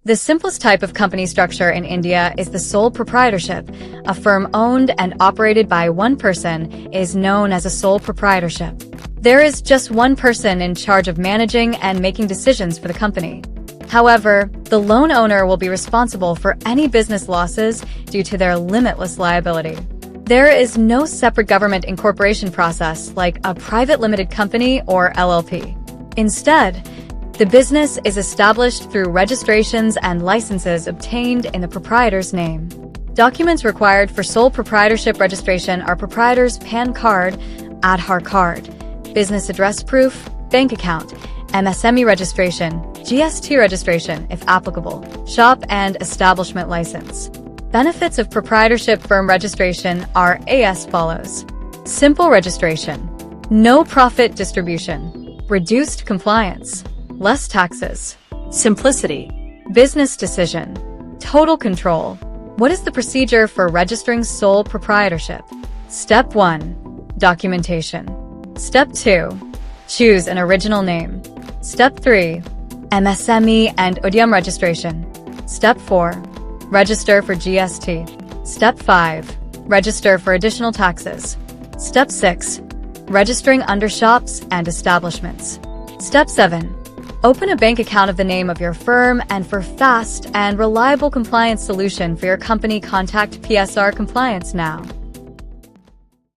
The simplest type of company structure in India is the sole proprietorship. A firm owned and operated by one person is known as a sole proprietorship. There is just one person in charge of managing and making decisions for the company. However, the lone owner will be responsible for any business losses due to their limitless liability. There is no separate government incorporation process like a private limited company or LLP. Instead, the business is established through registrations and licenses obtained in the proprietor's name. Documents required for sole proprietorship registration are proprietor's PAN card, Aadhaar card, business address proof, bank account, MSME registration, GST registration if applicable, shop and establishment license. Benefits of proprietorship firm registration are as follows. Simple registration, no profit distribution, reduced compliance, less taxes, simplicity, business decision, total control. What is the procedure for registering sole proprietorship? Step 1. Documentation. Step 2. Choose an original name. Step 3. MSME and Udyam registration. Step 4. Register for GST. Step 5. Register for additional taxes. Step 6. Registering under shops and establishments. Step 7. Open a bank account of the name of your firm, and for fast and reliable compliance solution for your company, contact PSR Compliance now.